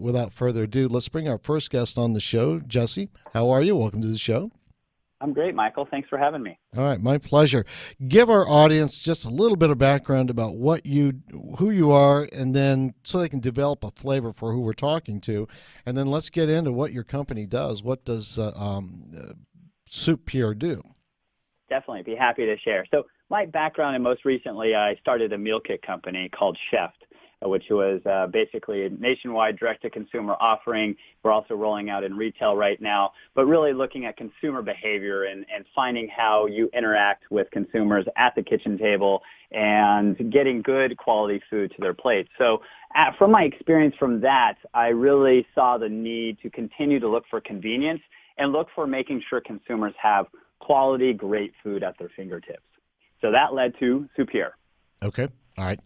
without further ado, let's bring our first guest on the show. Jesse, how are you? Welcome to the show. I'm great, Michael. Thanks for having me. All right, my pleasure. Give our audience just a little bit of background about who you are, and then so they can develop a flavor for who we're talking to. And then let's get into what your company does. What does Soupure do? Definitely be happy to share. So my background, and most recently, I started a meal kit company called Chef, which was basically a nationwide direct-to-consumer offering. We're also rolling out in retail right now, but really looking at consumer behavior and finding how you interact with consumers at the kitchen table and getting good quality food to their plates. So from my experience from that, I really saw the need to continue to look for convenience and look for making sure consumers have quality, great food at their fingertips. So that led to Soupure. Okay. All right.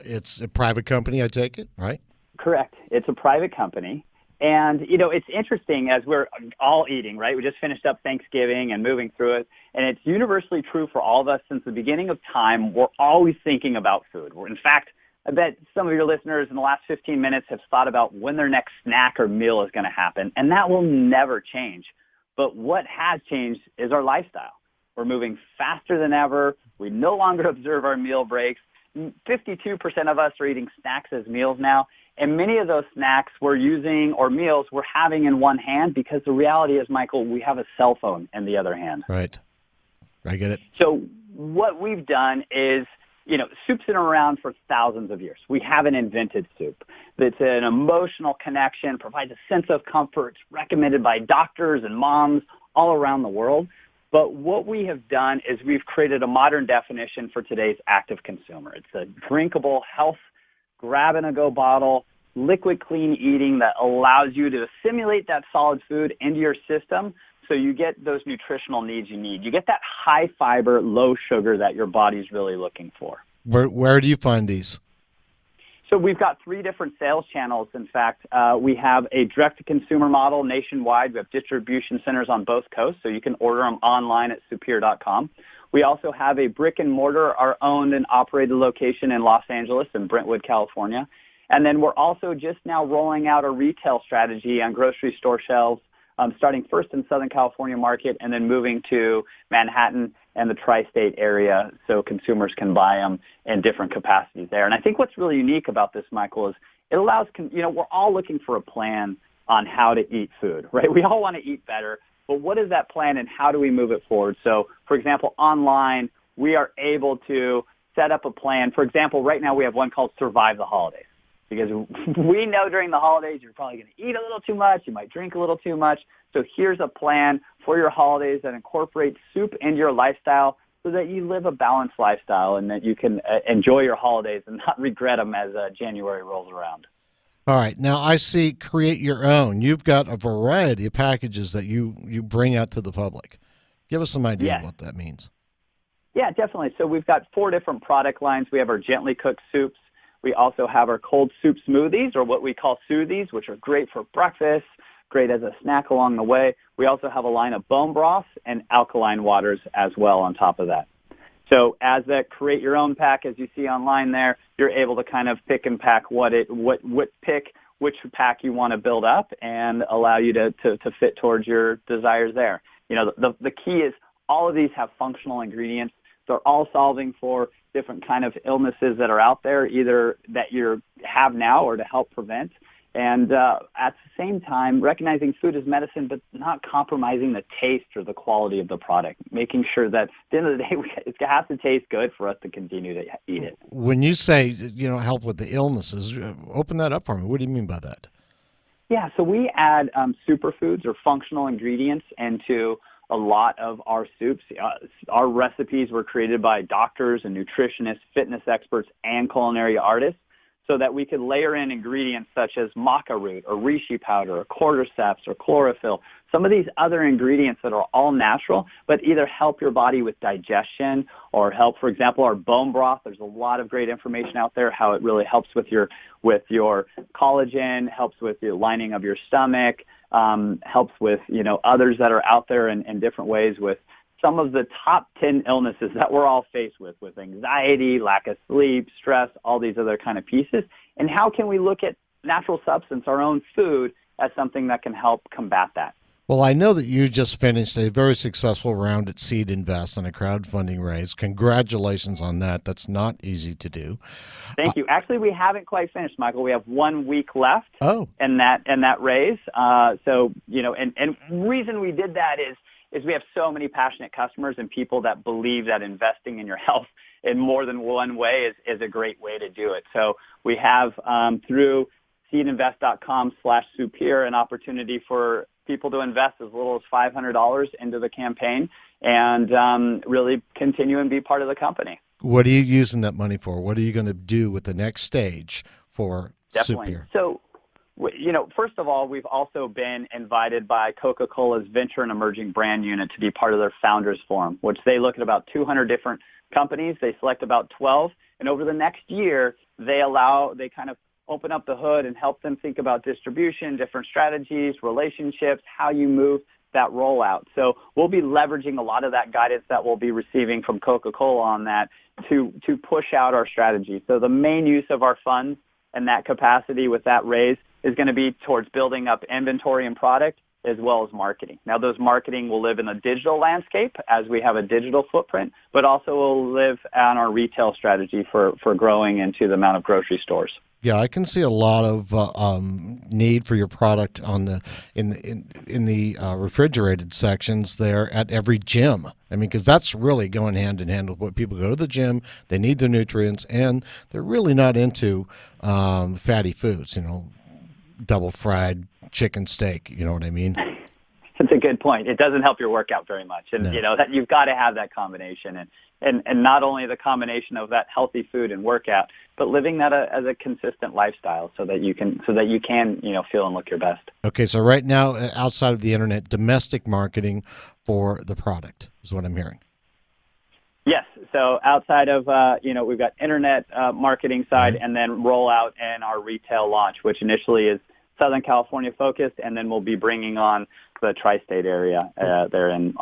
It's a private company, I take it, right? Correct. It's a private company. And, you know, it's interesting as we're all eating, right? We just finished up Thanksgiving and moving through it. And it's universally true for all of us since the beginning of time. We're always thinking about food. In fact, I bet some of your listeners in the last 15 minutes have thought about when their next snack or meal is going to happen. And that will never change. But what has changed is our lifestyle. We're moving faster than ever. We no longer observe our meal breaks. 52% of us are eating snacks as meals now, and many of those snacks we're using or meals we're having in one hand because the reality is, Michael, we have a cell phone in the other hand. Right. I get it. So what we've done is, you know, soup's been around for thousands of years. We haven't invented soup. It's an emotional connection, provides a sense of comfort, it's recommended by doctors and moms all around the world. But what we have done is we've created a modern definition for today's active consumer. It's a drinkable, health, grab-and-go bottle, liquid clean eating that allows you to assimilate that solid food into your system so you get those nutritional needs you need. You get that high fiber, low sugar that your body's really looking for. Where do you find these? So we've got 3 different sales channels. In fact, we have a direct-to-consumer model nationwide. We have distribution centers on both coasts, so you can order them online at soupure.com. We also have a brick-and-mortar, our owned and operated location in Los Angeles and Brentwood, California. And then we're also just now rolling out a retail strategy on grocery store shelves, starting first in Southern California market and then moving to Manhattan and the tri-state area so consumers can buy them in different capacities there. And I think what's really unique about this, Michael, is it allows, you know, we're all looking for a plan on how to eat food, right? We all want to eat better, but what is that plan and how do we move it forward? So, for example, online, we are able to set up a plan. For example, right now we have one called Survive the Holidays. Because we know during the holidays you're probably going to eat a little too much, you might drink a little too much. So here's a plan for your holidays that incorporates soup into your lifestyle so that you live a balanced lifestyle and that you can enjoy your holidays and not regret them as January rolls around. All right. Now, I see create your own. You've got a variety of packages that you bring out to the public. Give us some idea of what that means. Yeah, definitely. So we've got 4 different product lines. We have our gently cooked soups. We also have our cold soup smoothies, or what we call soothies, which are great for breakfast, great as a snack along the way. We also have a line of bone broths and alkaline waters as well on top of that. So as that create your own pack, as you see online there, you're able to kind of pick and pack which pack you want to build up and allow you to fit towards your desires there. You know, the key is all of these have functional ingredients. They're all solving for different kind of illnesses that are out there, either that you have now or to help prevent. And at the same time, recognizing food is medicine, but not compromising the taste or the quality of the product, making sure that at the end of the day, it has to taste good for us to continue to eat it. When you say, you know, help with the illnesses, open that up for me. What do you mean by that? Yeah, so we add superfoods or functional ingredients into a lot of our soups. Our recipes were created by doctors and nutritionists, fitness experts, and culinary artists so that we could layer in ingredients such as maca root or reishi powder or cordyceps or chlorophyll, some of these other ingredients that are all natural but either help your body with digestion or help, for example, our bone broth. There's a lot of great information out there how it really helps with your collagen, helps with the lining of your stomach, helps with, you know, others that are out there in different ways with some of the top 10 illnesses that we're all faced with anxiety, lack of sleep, stress, all these other kind of pieces. And how can we look at natural substance, our own food, as something that can help combat that. Well, I know that you just finished a very successful round at Seed Invest on a crowdfunding raise. Congratulations on that. That's not easy to do. Thank you. Actually, we haven't quite finished, Michael. We have 1 week left Oh, in that raise. So, and reason we did that is we have so many passionate customers and people that believe that investing in your health in more than one way is a great way to do it. So we have through seedinvest.com/Soupure an opportunity for people to invest as little as $500 into the campaign and really continue and be part of the company. what are you using that money for? What are you going to do with the next stage for Definitely. Soupure? So, first of all, we've also been invited by Coca-Cola's Venture and Emerging Brand Unit to be part of their Founders Forum, which they look at about 200 different companies. They select about 12, and over the next year, they kind of open up the hood and help them think about distribution, different strategies, relationships, how you move that rollout. So we'll be leveraging a lot of that guidance that we'll be receiving from Coca-Cola on that to push out our strategy. So the main use of our funds and that capacity with that raise is going to be towards building up inventory and product as well as marketing. Now, those marketing will live in the digital landscape as we have a digital footprint, but also will live on our retail strategy for growing into the amount of grocery stores. Yeah, I can see a lot of need for your product on the in the refrigerated sections there at every gym. I mean, because that's really going hand in hand with what people go to the gym. They need the nutrients, and they're really not into fatty foods. Double fried chicken steak. You know what I mean? That's a good point. It doesn't help your workout very much, and No. that you've got to have that combination, and not only the combination of that healthy food and workout, but living that as a consistent lifestyle, so that you can feel and look your best. Okay, so right now, outside of the internet, domestic marketing for the product is what I'm hearing. Yes. So outside of, we've got internet marketing side and then rollout and our retail launch, which initially is Southern California focused, and then we'll be bringing on the tri-state area there in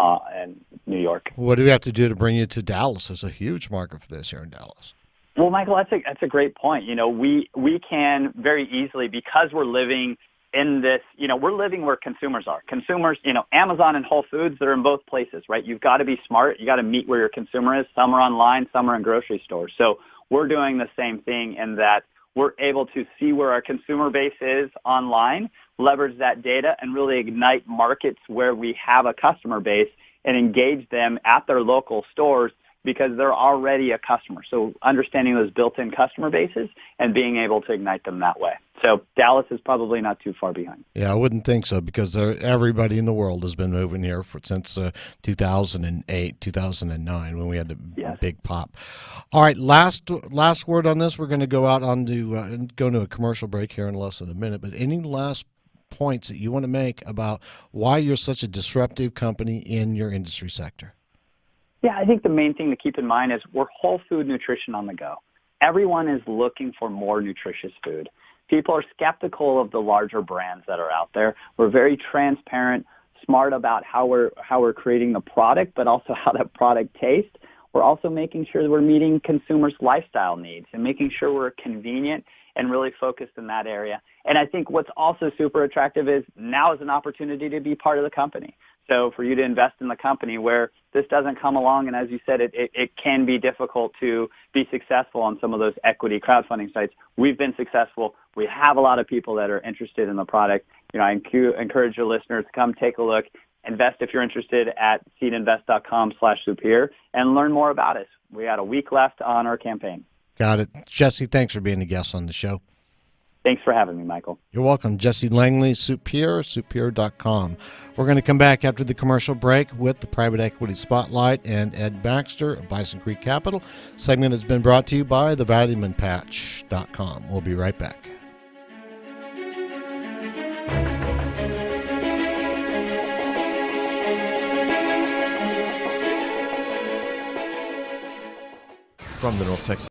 New York. What do we have to do to bring you to Dallas? There's a huge market for this here in Dallas. Well, Michael, that's a great point. We can very easily, because we're living in this, we're living where consumers are. Consumers, Amazon and Whole Foods, they're in both places, right? You've got to be smart. You got to meet where your consumer is. Some are online, some are in grocery stores. So we're doing the same thing in that we're able to see where our consumer base is online, leverage that data, and really ignite markets where we have a customer base and engage them at their local stores because they're already a customer. So understanding those built-in customer bases and being able to ignite them that way. So Dallas is probably not too far behind. Yeah, I wouldn't think so, because everybody in the world has been moving here since 2008, 2009, when we had the big pop. All right, last word on this. We're going to go out go into a commercial break here in less than a minute. But any last points that you want to make about why you're such a disruptive company in your industry sector? Yeah, I think the main thing to keep in mind is we're whole food nutrition on the go. Everyone is looking for more nutritious food. People are skeptical of the larger brands that are out there. We're very transparent, smart about how we're creating the product, but also how that product tastes. We're also making sure that we're meeting consumers' lifestyle needs and making sure we're convenient and really focused in that area. And I think what's also super attractive is now is an opportunity to be part of the company. So for you to invest in the company where this doesn't come along, and as you said, it can be difficult to be successful on some of those equity crowdfunding sites. We've been successful. We have a lot of people that are interested in the product. I encourage your listeners to come take a look, invest if you're interested at seedinvest.com/Soupure, and learn more about us. We got a week left on our campaign. Got it. Jesse, thanks for being a guest on the show. Thanks for having me, Michael. You're welcome. Jesse Langley, Soupure, Soupure.com. We're going to come back after the commercial break with the Private Equity Spotlight and Ed Baxter of Bison Creek Capital. Segment has been brought to you by thevitaminpatch.com. We'll be right back. From the North Texas